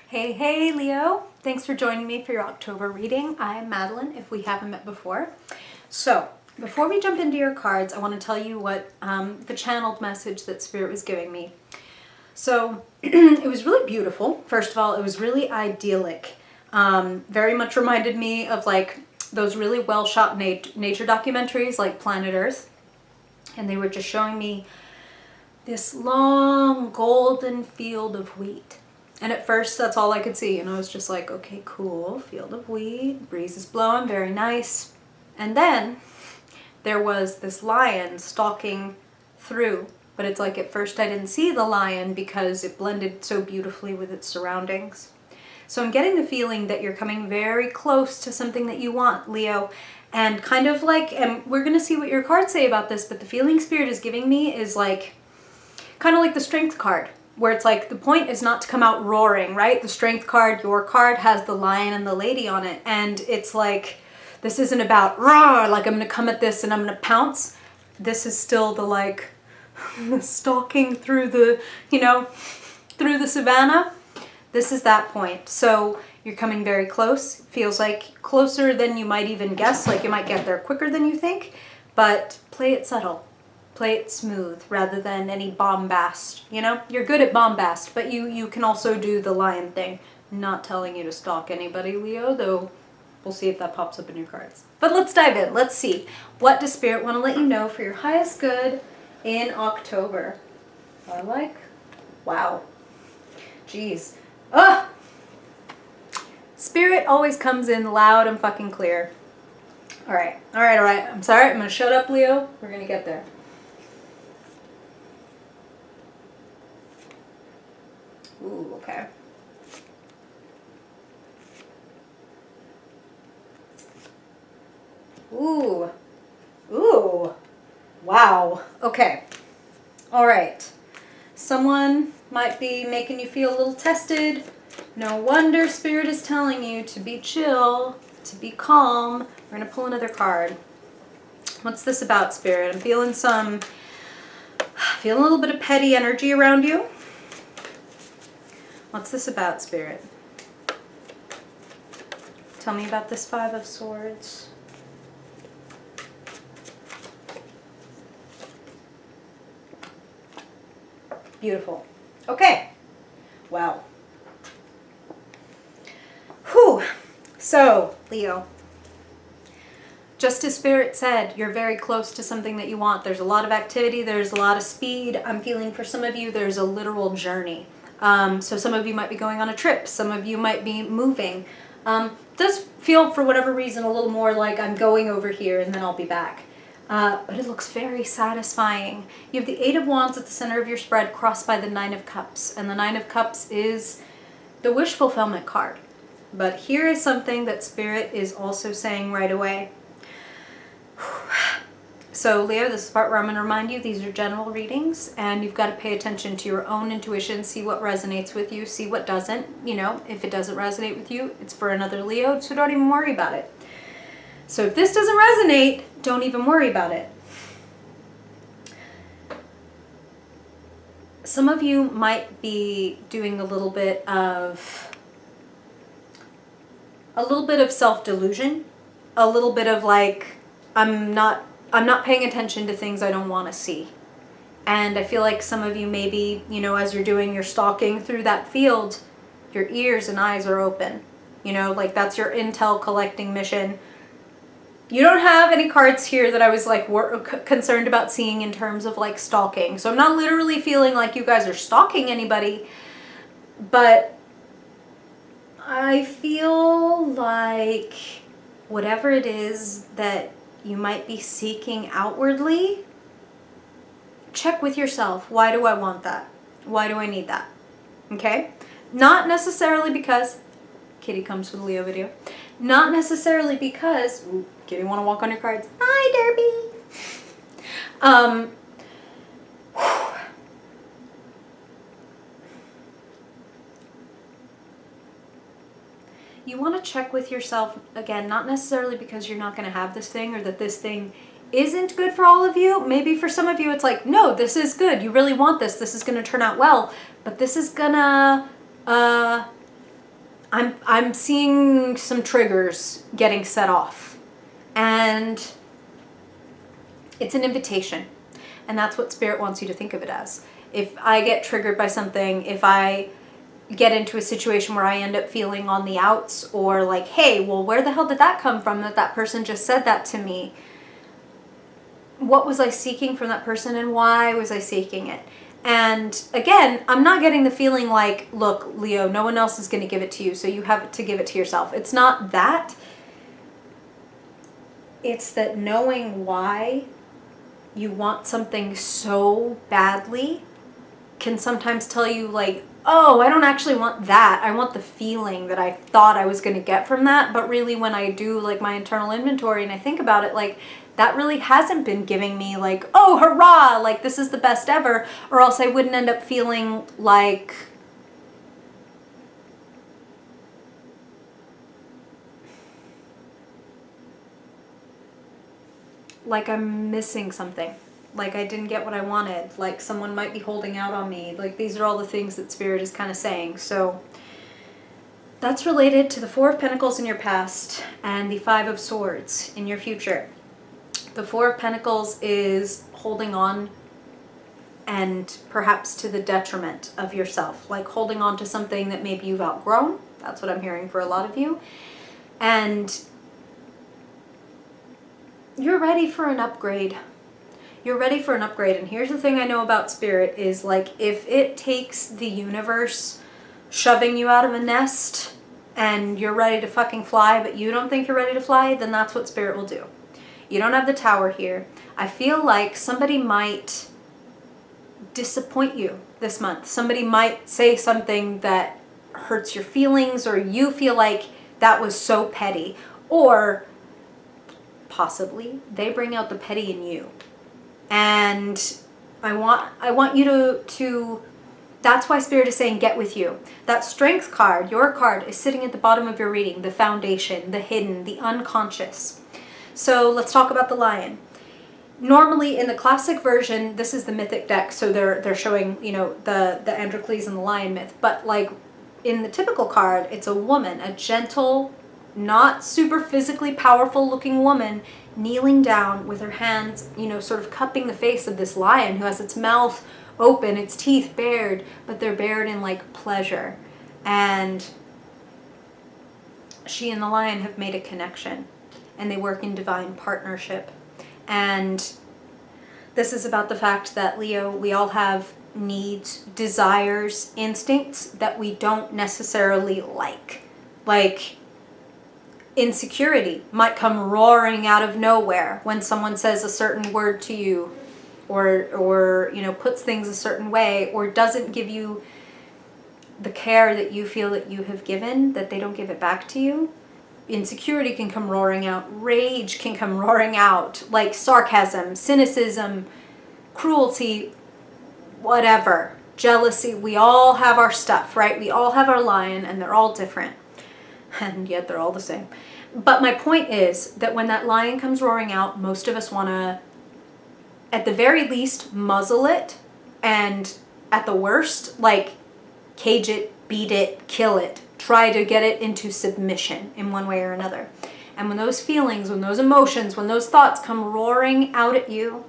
Hey, hey, Leo. Thanks for joining me for your October reading. I'm Madeline, if we haven't met before. So, before we jump into your cards, I want to tell you what the channeled message that Spirit was giving me. So, it was really beautiful. First of all, it was really idyllic. Very much reminded me of like those really well shot nature documentaries like Planet Earth. And they were just showing me this long golden field of wheat. And at first, that's all I could see. And I was just like, okay, cool, field of wheat, breeze is blowing, very nice. And then there was this lion stalking through. But it's like at first I didn't see the lion because it blended so beautifully with its surroundings. So I'm getting the feeling that you're coming very close to something that you want, Leo. And kind of like, and we're going to see what your cards say about this, but the feeling Spirit is giving me is like, kind of like the Strength card. Where it's like the point is not to come out roaring, right? The Strength card, your card, has the lion and the lady on it. And it's like, this isn't about roar, like I'm going to come at this and I'm going to pounce. This is still the like, the stalking through the, through the savannah. This is that point. So you're coming very close. Feels like closer than you might even guess. Like you might get there quicker than you think. But play it subtle. Play it smooth rather than any bombast. You're good at bombast, but you can also do the lion thing. I'm not telling you to stalk anybody, Leo, though we'll see if that pops up in your cards. But let's dive in. Let's see. What does Spirit want to let you know for your highest good in October? I like. Wow. Jeez. Ugh! Spirit always comes in loud and fucking clear. All right. I'm sorry. I'm going to shut up, Leo. We're going to get there. Ooh, okay. Ooh. Wow. Okay. All right. Someone might be making you feel a little tested. No wonder Spirit is telling you to be chill, to be calm. We're going to pull another card. What's this about, Spirit? I'm feeling a little bit of petty energy around you. What's this about, Spirit? Tell me about this Five of Swords. Beautiful. Okay. Wow. Whew. So, Leo, just as Spirit said, you're very close to something that you want. There's a lot of activity. There's a lot of speed. I'm feeling for some of you, there's a literal journey. So some of you might be going on a trip. Some of you might be moving. Does feel, for whatever reason, a little more like I'm going over here and then I'll be back. But it looks very satisfying. You have the Eight of Wands at the center of your spread, crossed by the Nine of Cups. And the Nine of Cups is the wish fulfillment card. But here is something that Spirit is also saying right away. So, Leo, this is the part where I'm going to remind you these are general readings, and you've got to pay attention to your own intuition, see what resonates with you, see what doesn't. If it doesn't resonate with you, it's for another Leo, so don't even worry about it. So if this doesn't resonate, don't even worry about it. Some of you might be doing a little bit of self-delusion, a little bit of like, I'm not paying attention to things I don't want to see. And I feel like some of you maybe, as you're doing your stalking through that field, your ears and eyes are open. Like that's your intel collecting mission. You don't have any cards here that I was like concerned about seeing in terms of like stalking. So I'm not literally feeling like you guys are stalking anybody, but I feel like whatever it is that you might be seeking outwardly, check with yourself. Why do I want that? Why do I need that? Okay? Not necessarily because Kitty comes with a Leo video. Not necessarily because Kitty want to walk on your cards. Hi, Derby. You want to check with yourself, again, not necessarily because you're not going to have this thing or that this thing isn't good for all of you. Maybe for some of you it's like, no, this is good. You really want this. This is going to turn out well. But this is going to I'm seeing some triggers getting set off, and it's an invitation, and that's what Spirit wants you to think of it as. If I get triggered by something, if I get into a situation where I end up feeling on the outs, or like, hey, well, where the hell did that come from that person just said that to me? What was I seeking from that person, and why was I seeking it? And again, I'm not getting the feeling like, look, Leo, no one else is going to give it to you, so you have to give it to yourself. It's not that. It's that knowing why you want something so badly can sometimes tell you like, oh, I don't actually want that. I want the feeling that I thought I was going to get from that. But really, when I do like my internal inventory and I think about it, like, that really hasn't been giving me like, oh, hurrah, like this is the best ever, or else I wouldn't end up feeling like I'm missing something, like I didn't get what I wanted, like someone might be holding out on me. Like, these are all the things that Spirit is kind of saying. So that's related to the Four of Pentacles in your past and the Five of Swords in your future. The Four of Pentacles is holding on, and perhaps to the detriment of yourself, like holding on to something that maybe you've outgrown. That's what I'm hearing for a lot of you. And you're ready for an upgrade. You're ready for an upgrade. And here's the thing I know about Spirit is, like, if it takes the universe shoving you out of a nest and you're ready to fucking fly, but you don't think you're ready to fly, then that's what Spirit will do. You don't have the Tower here. I feel like somebody might disappoint you this month. Somebody might say something that hurts your feelings, or you feel like that was so petty. Or possibly they bring out the petty in you. And I want you to that's why Spirit is saying get with you. That Strength card, your card, is sitting at the bottom of your reading, the foundation, the hidden, the unconscious. So let's talk about the Lion. Normally in the classic version, this is the mythic deck, so they're showing, you know, the Androcles and the Lion myth. But like in the typical card, it's a woman, a gentle, not super physically powerful looking woman, kneeling down with her hands, you know, sort of cupping the face of this lion who has its mouth open, its teeth bared, but they're bared in like pleasure. And she and the lion have made a connection, and they work in divine partnership. And this is about the fact that, Leo, we all have needs, desires, instincts that we don't necessarily like. Like, insecurity might come roaring out of nowhere when someone says a certain word to you, or you know, puts things a certain way, or doesn't give you the care that you feel that you have given, that they don't give it back to you. Insecurity can come roaring out. Rage can come roaring out. Like sarcasm, cynicism, cruelty, whatever. Jealousy. We all have our stuff, right? We all have our lion, and they're all different. And yet they're all the same. But my point is that when that lion comes roaring out, most of us want to, at the very least, muzzle it. And at the worst, like, cage it, beat it, kill it. Try to get it into submission in one way or another. And when those feelings, when those emotions, when those thoughts come roaring out at you,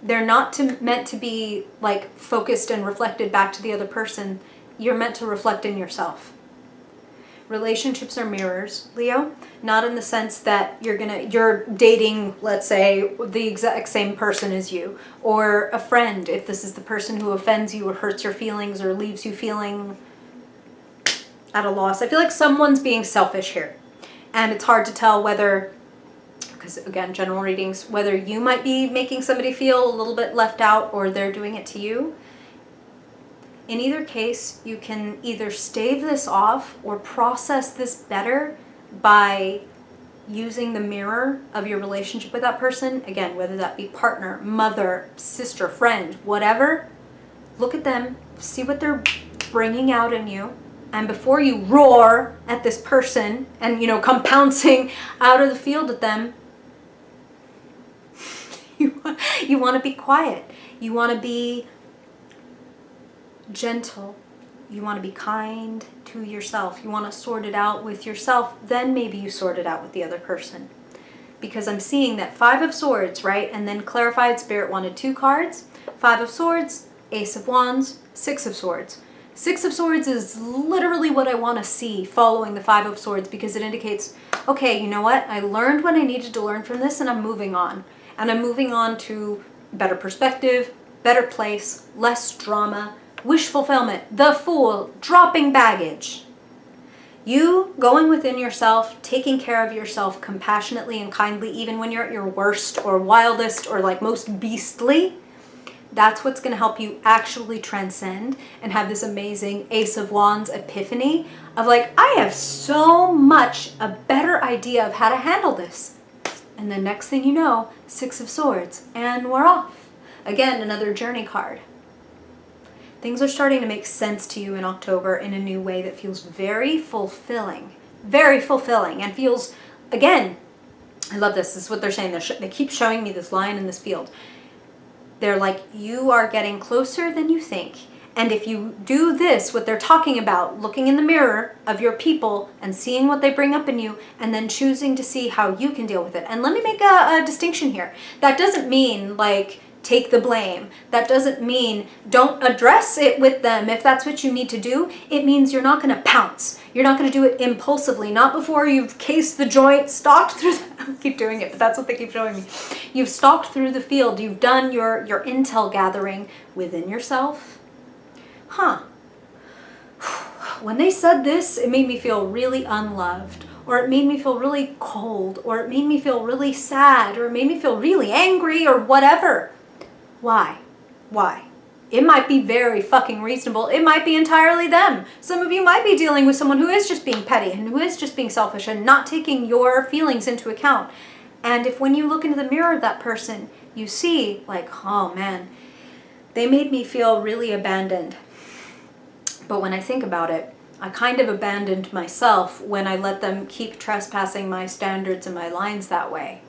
they're not meant to be like focused and reflected back to the other person. You're meant to reflect in yourself. Relationships are mirrors, Leo, not in the sense that you're dating, let's say, the exact same person as you, or a friend, if this is the person who offends you or hurts your feelings or leaves you feeling at a loss. I feel like someone's being selfish here, and it's hard to tell whether, because again, general readings, whether you might be making somebody feel a little bit left out or they're doing it to you. In either case, you can either stave this off or process this better by using the mirror of your relationship with that person. Again, whether that be partner, mother, sister, friend, whatever. Look at them, see what they're bringing out in you. And before you roar at this person and, you know, come pouncing out of the field at them, you want to be quiet. You want to be gentle. You want to be kind to yourself. You want to sort it out with yourself. Then maybe you sort it out with the other person. Because I'm seeing that 5 of Swords, right? And then clarified Spirit wanted 2 cards. 5 of Swords, Ace of Wands, 6 of Swords. 6 of Swords is literally what I want to see following the 5 of Swords, because it indicates, okay, you know what? I learned what I needed to learn from this, and I'm moving on. And I'm moving on to better perspective, better place, less drama, wish fulfillment, the Fool, dropping baggage. You going within yourself, taking care of yourself compassionately and kindly, even when you're at your worst or wildest or like most beastly, that's what's going to help you actually transcend and have this amazing Ace of Wands epiphany of like, I have so much a better idea of how to handle this. And the next thing you know, 6 of Swords, and we're off. Again, another journey card. Things are starting to make sense to you in October in a new way that feels very fulfilling, and feels, again, I love this. This is what they're saying. They keep showing me this line in this field. They're like, you are getting closer than you think. And if you do this, what they're talking about, looking in the mirror of your people and seeing what they bring up in you, and then choosing to see how you can deal with it. And let me make a distinction here. That doesn't mean like, take the blame. That doesn't mean don't address it with them if that's what you need to do. It means you're not going to pounce. You're not going to do it impulsively, not before you've cased the joint, stalked through I keep doing it, but that's what they keep showing me. You've stalked through the field. You've done your intel gathering within yourself. When they said this, it made me feel really unloved, or it made me feel really cold, or it made me feel really sad, or it made me feel really angry, or whatever. Why? It might be very fucking reasonable. It might be entirely them. Some of you might be dealing with someone who is just being petty and who is just being selfish and not taking your feelings into account. And if when you look into the mirror of that person, you see like, oh man, they made me feel really abandoned. But when I think about it, I kind of abandoned myself when I let them keep trespassing my standards and my lines that way.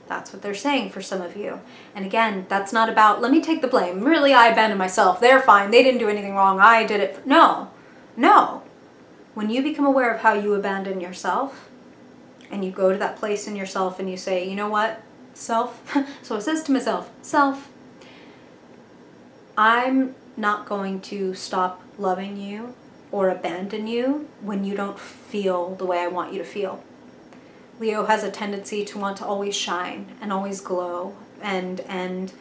That's what they're saying for some of you. And again, that's not about, let me take the blame. Really, I abandoned myself. They're fine. They didn't do anything wrong. I did it. No. When you become aware of how you abandon yourself, and you go to that place in yourself and you say, you know what, self? So it says to myself, self, I'm not going to stop loving you or abandon you when you don't feel the way I want you to feel. Leo has a tendency to want to always shine and always glow and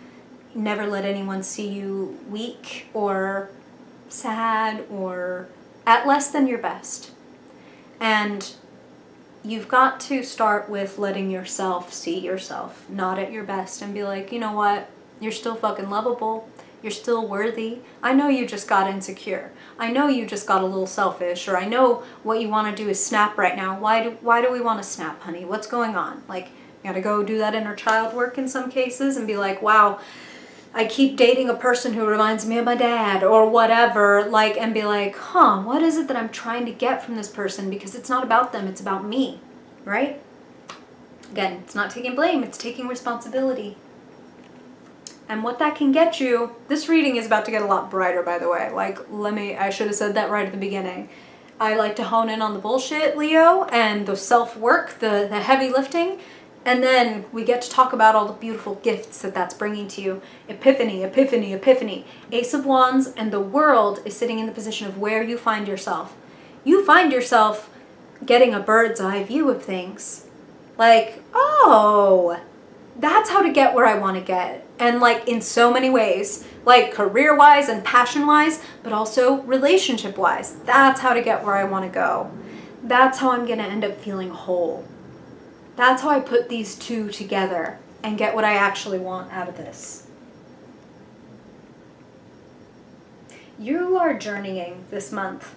never let anyone see you weak or sad or at less than your best. And you've got to start with letting yourself see yourself not at your best and be like, you know what, you're still fucking lovable. You're still worthy. I know you just got insecure. I know you just got a little selfish, or I know what you want to do is snap right now. Why do we want to snap, honey? What's going on? Like, you gotta go do that inner child work in some cases and be like, wow, I keep dating a person who reminds me of my dad or whatever, like, and be like, what is it that I'm trying to get from this person? Because it's not about them, it's about me, right? Again, it's not taking blame, it's taking responsibility. And what that can get you, this reading is about to get a lot brighter, by the way. Like, I should have said that right at the beginning. I like to hone in on the bullshit, Leo, and the self-work, the heavy lifting. And then we get to talk about all the beautiful gifts that that's bringing to you. Epiphany, epiphany, epiphany. Ace of Wands, and the world is sitting in the position of where you find yourself. You find yourself getting a bird's eye view of things. Like, oh, that's how to get where I want to get. And like in so many ways, like career-wise and passion-wise, but also relationship-wise. That's how to get where I want to go. That's how I'm going to end up feeling whole. That's how I put these two together and get what I actually want out of this. You are journeying this month.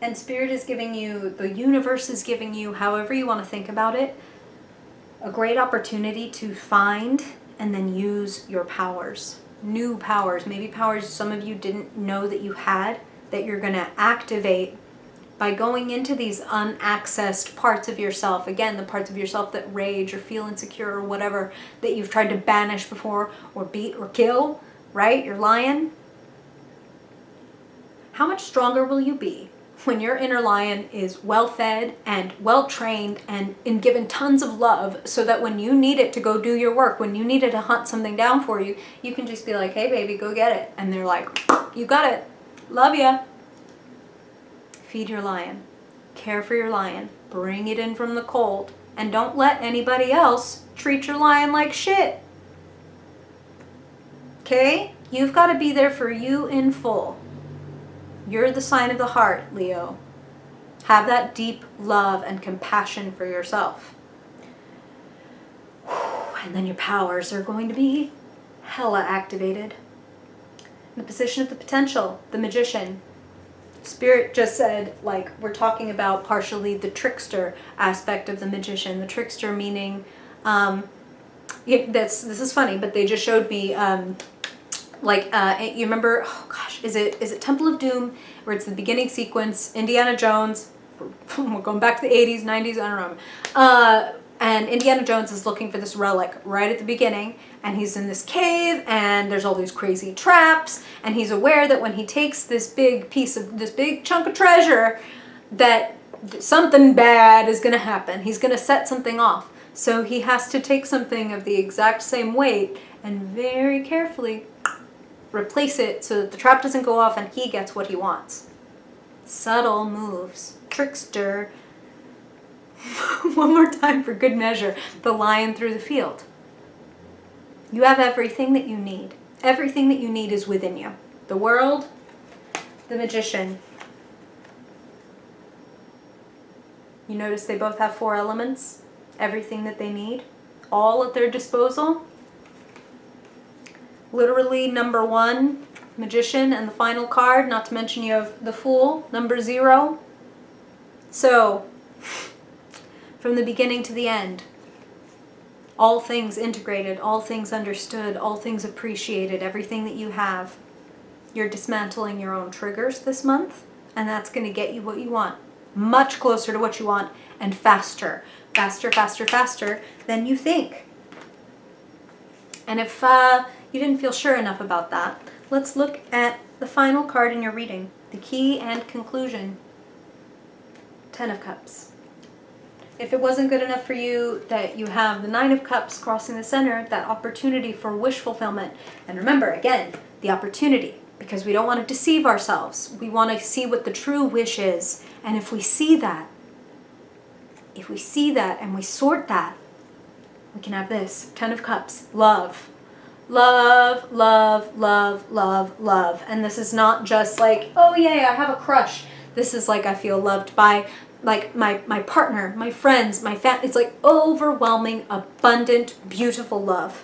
And Spirit is giving you, the universe is giving you, however you want to think about it, a great opportunity to find and then use your powers. New powers, maybe powers some of you didn't know that you had, that you're going to activate by going into these unaccessed parts of yourself. Again, the parts of yourself that rage or feel insecure or whatever that you've tried to banish before or beat or kill. right? Your lion. How much stronger will you be when your inner lion is well-fed and well-trained and given tons of love, so that when you need it to go do your work, when you need it to hunt something down for you, you can just be like, hey baby, go get it. And they're like, you got it. Love ya. Feed your lion. Care for your lion. Bring it in from the cold. And don't let anybody else treat your lion like shit. Okay? You've got to be there for you in full. You're the sign of the heart, Leo. Have that deep love and compassion for yourself. And then your powers are going to be hella activated. In the position of the potential, the magician. Spirit just said, like, we're talking about partially the trickster aspect of the magician. The trickster meaning, this is funny, but they just showed me, you remember, oh gosh, is it Temple of Doom, where it's the beginning sequence, Indiana Jones, we're going back to the 80s, 90s, I don't know. And Indiana Jones is looking for this relic right at the beginning, and he's in this cave, and there's all these crazy traps, and he's aware that when he takes this big chunk of treasure, that something bad is going to happen. He's going to set something off. So he has to take something of the exact same weight and very carefully replace it so that the trap doesn't go off and he gets what he wants. Subtle moves. Trickster. One more time for good measure. The lion through the field. You have everything that you need. Everything that you need is within you. The world, the magician. You notice they both have 4 elements. Everything that they need. All at their disposal. Literally number 1, magician, and the final card, not to mention you have the Fool, number 0. So, from the beginning to the end, all things integrated, all things understood, all things appreciated, everything that you have. You're dismantling your own triggers this month, and that's going to get you what you want. Much closer to what you want, and faster. Faster, faster, faster than you think. And if you didn't feel sure enough about that, let's look at the final card in your reading. The key and conclusion. 10 of Cups. If it wasn't good enough for you that you have the 9 of Cups crossing the center, that opportunity for wish fulfillment. And remember, again, the opportunity, because we don't want to deceive ourselves. We want to see what the true wish is. And if we see that and we sort that, we can have this. 10 of Cups. Love. Love, love, love, love, love. And this is not just like, oh yay, I have a crush. This is like I feel loved by like my partner, my friends, my family. It's like overwhelming, abundant, beautiful love.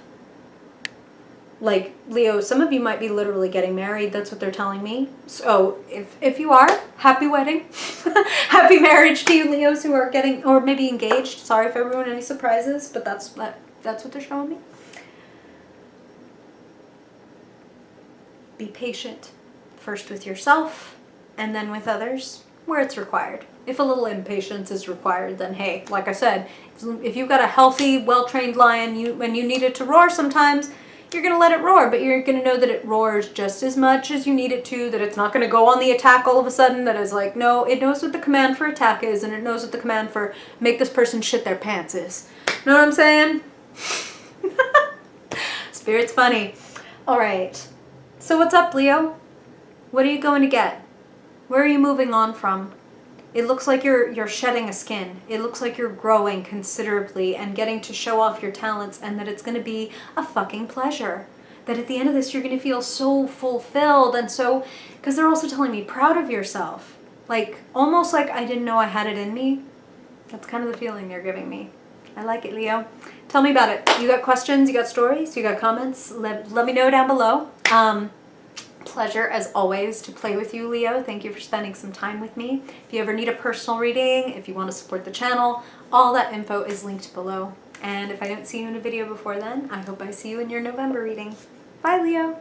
Like, Leo, some of you might be literally getting married. That's what they're telling me. So if you are, happy wedding. Happy marriage to you, Leos, who are getting, or maybe engaged. Sorry if I ruined any surprises, but that's what they're showing me. Be patient. First with yourself, and then with others, where it's required. If a little impatience is required, then hey, like I said, if you've got a healthy, well-trained lion, when you need it to roar sometimes, you're going to let it roar, but you're going to know that it roars just as much as you need it to, that it's not going to go on the attack all of a sudden, that is like, no, it knows what the command for attack is, and it knows what the command for make this person shit their pants is. Know what I'm saying? Spirit's funny. All right. So what's up, Leo? What are you going to get? Where are you moving on from? It looks like you're shedding a skin. It looks like you're growing considerably and getting to show off your talents, and that it's going to be a fucking pleasure. That at the end of this, you're going to feel so fulfilled, and so, because they're also telling me proud of yourself. Like, almost like I didn't know I had it in me. That's kind of the feeling they're giving me. I like it, Leo. Tell me about it. You got questions? You got stories? You got comments? Let me know down below. Pleasure as always to play with you, Leo. Thank you for spending some time with me. If you ever need a personal reading, if you want to support the channel, all that info is linked below. And if I don't see you in a video before then, I hope I see you in your November reading. Bye, Leo.